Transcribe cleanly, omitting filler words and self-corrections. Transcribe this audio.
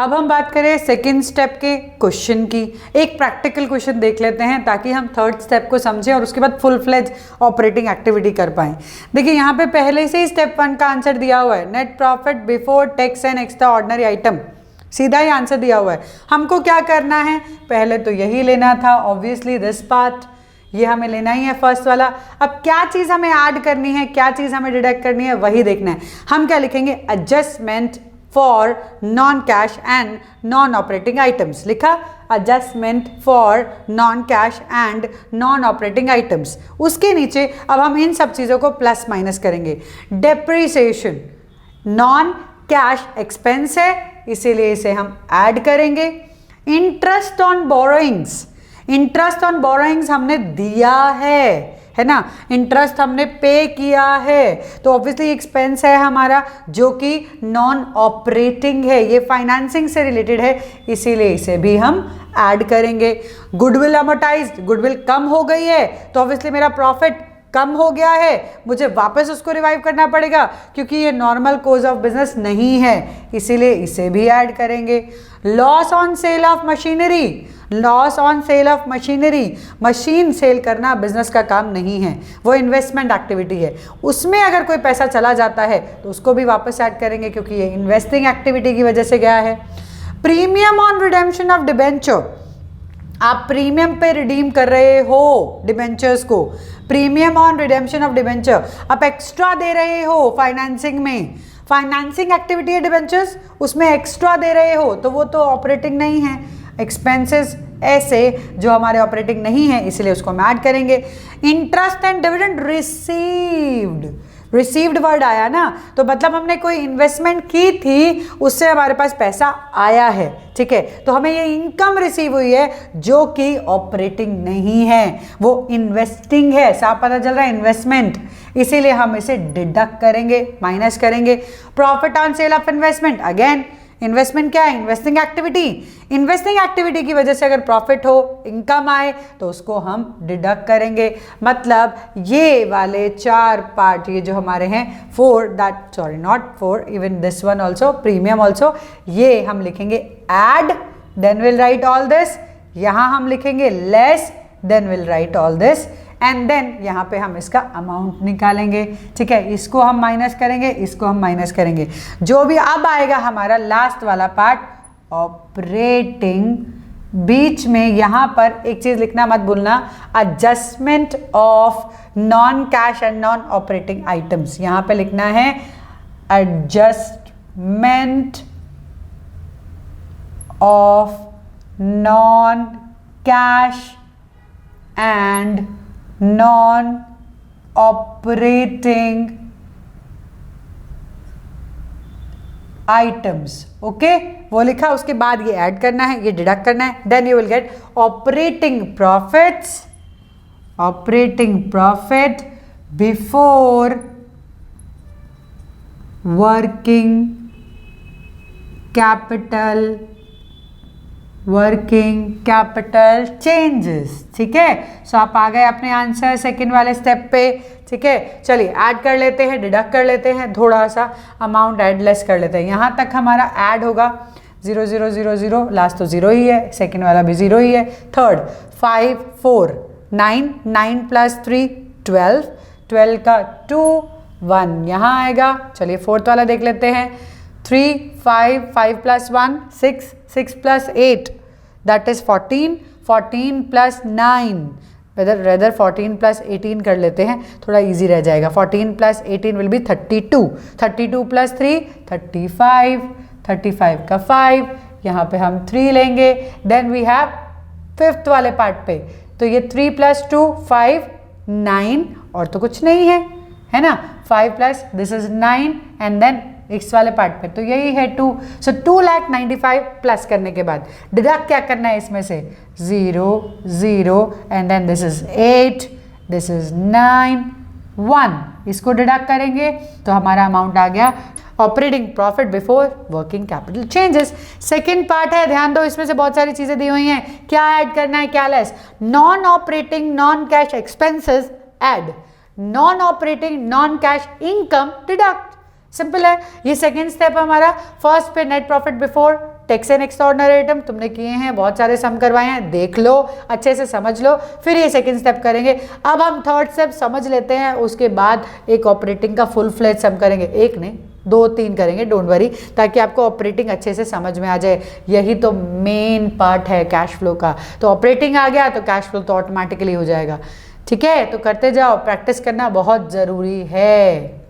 अब हम बात करें सेकेंड स्टेप के क्वेश्चन की। एक प्रैक्टिकल क्वेश्चन देख लेते हैं ताकि हम थर्ड स्टेप को समझें और उसके बाद फुल फ्लेज ऑपरेटिंग एक्टिविटी कर पाएं। देखिए यहाँ पे पहले से ही स्टेप 1 का आंसर दिया हुआ है, net profit before tax and extra ordinary item, सीधा ही आंसर दिया हुआ है। हमको क्या करना है, पहले तो यही लेना था, ऑब्वियसली दिस पार्ट, ये हमें लेना ही है फर्स्ट वाला। अब क्या चीज़ हमें ऐड करनी है, क्या चीज़ हमें डिडक्ट करनी है, वही देखना है। हम क्या लिखेंगे, adjustment for non cash and non operating items, लिखा adjustment for non cash and non operating items. उसके नीचे अब हम इन सब चीज़ों को प्लस माइनस करेंगे। डेप्रिसिएशन नॉन कैश एक्सपेंस है, इसीलिए इसे हम ऐड करेंगे। Interest on borrowings, interest on borrowings हमने दिया है ना, इंटरेस्ट हमने पे किया है, तो ऑब्वियसली एक्सपेंस है हमारा जो कि नॉन ऑपरेटिंग है, ये फाइनेंसिंग से रिलेटेड है, इसीलिए इसे भी हम ऐड करेंगे। गुडविल अमोर्टाइज्ड, गुडविल कम हो गई है तो ऑब्वियसली मेरा प्रॉफिट कम हो गया है, मुझे वापस उसको रिवाइव करना पड़ेगा क्योंकि ये नॉर्मल कोर्स ऑफ बिजनेस नहीं है, इसीलिए इसे भी ऐड करेंगे। Loss on sale of machinery, loss on sale of machinery, machine sale करना बिजनेस का काम नहीं है, वो इन्वेस्टमेंट एक्टिविटी है, उसमें अगर कोई पैसा चला जाता है तो उसको भी वापस ऐड करेंगे क्योंकि ये इन्वेस्टिंग एक्टिविटी की वजह से गया है। Premium on redemption of debenture, आप प्रीमियम पे रिडीम कर रहे हो डिबेंचर्स को, premium on redemption of debenture, आप एक्स्ट्रा दे रहे हो फाइनेंसिंग में, फाइनेंसिंग एक्टिविटी है डिबेंचर्स, उसमें एक्स्ट्रा दे रहे हो तो वो तो ऑपरेटिंग नहीं है, एक्सपेंसेस ऐसे जो हमारे ऑपरेटिंग नहीं है, इसलिए उसको हम ऐड करेंगे। Interest and dividend received, received word आया ना, तो मतलब हमने कोई इन्वेस्टमेंट की थी, उससे हमारे पास पैसा आया है, ठीक है, तो हमें ये इनकम रिसीव हुई है जो कि ऑपरेटिंग नहीं है, वो इन्वेस्टिंग है, साफ पता चल रहा है, इन्वेस्टमेंट, इसीलिए हम इसे डिडक्ट करेंगे, माइनस करेंगे। Profit on sale of investment, again investment क्या है, इन्वेस्टिंग एक्टिविटी, इन्वेस्टिंग एक्टिविटी की वजह से अगर प्रॉफिट हो, इनकम आए तो उसको हम डिडक्ट करेंगे। मतलब ये वाले 4 पार्ट, ये जो हमारे हैं 4, that sorry not 4, even this one also, premium also, ये हम लिखेंगे add, then will write all this, यहाँ हम लिखेंगे less, then will write all this, and then यहाँ पे हम इसका अमाउंट निकालेंगे, ठीक है, इसको हम माइनस करेंगे, इसको हम माइनस करेंगे, जो भी अब आएगा हमारा लास्ट वाला पार्ट ऑपरेटिंग, बीच में यहाँ पर एक चीज लिखना मत भूलना, adjustment of non cash and non operating items, यहाँ पे लिखना है adjustment of non cash and non operating items, okay, वो लिखा, उसके बाद ये ऐड करना है, ये डिडक्ट करना है, then you will get operating profits, operating profit before working capital, working capital changes, ठीक है। सो आप आ गए अपने आंसर सेकंड वाले स्टेप पे, ठीक है। चलिए ऐड कर लेते हैं, डिडक्ट कर लेते हैं, थोड़ा सा अमाउंट ऐड लेस कर लेते हैं। यहाँ तक हमारा ऐड होगा 0 0 0 0, लास्ट तो 0 ही है, सेकंड वाला भी 0 ही है, थर्ड 5 4 9 9 प्लस 3 12, 12 का 2 1 यहाँ आएगा। चलिए फोर्थ वाला देख लेते हैं, 3 5 5 plus 1 6 6 plus 8 that is 14, 14 plus 9, rather 14 plus 18 कर लेते हैं, थोड़ा इजी रह जाएगा। 14 प्लस 18 विल बी 32, 32 प्लस 3 35, 35 का 5, यहाँ पे हम 3 लेंगे, देन वी हैव फिफ्थ वाले पार्ट पे, तो ये 3 प्लस 2 5 9 और तो कुछ नहीं है ना, 5 plus this is 9 and then इस वाले पार्ट पे तो यही है 2, सो 2,95,000 प्लस करने के बाद डिडक्ट क्या करना है इसमें से 0 0 and then this is 8, this is 9 1, इसको डिडक्ट करेंगे तो हमारा अमाउंट आ गया operating profit before working capital changes. Second part है, ध्यान दो, इसमें से बहुत सारी चीजें दी हुई हैं, क्या ऐड करना है क्या less, non operating non cash expenses add, non operating non cash income deduct, simple है। ये सेकेंड स्टेप हमारा। फर्स्ट पे net profit before tax and extraordinary item तुमने किए हैं, बहुत सारे सम करवाए हैं, देख लो अच्छे से, समझ लो, फिर ये सेकंड स्टेप करेंगे। अब हम थर्ड स्टेप समझ लेते हैं, उसके बाद एक ऑपरेटिंग का फुल फ्लेज सम करेंगे, एक नहीं 2-3 करेंगे, डोंट वरी, ताकि आपको ऑपरेटिंग अच्छे से समझ में आ जाए। यही तो मेन पार्ट है कैश फ्लो का। तो ऑपरेटिंग आ गया तो कैश फ्लो तो ऑटोमेटिकली हो जाएगा। ठीक है, तो करते जाओ, प्रैक्टिस करना बहुत ज़रूरी है।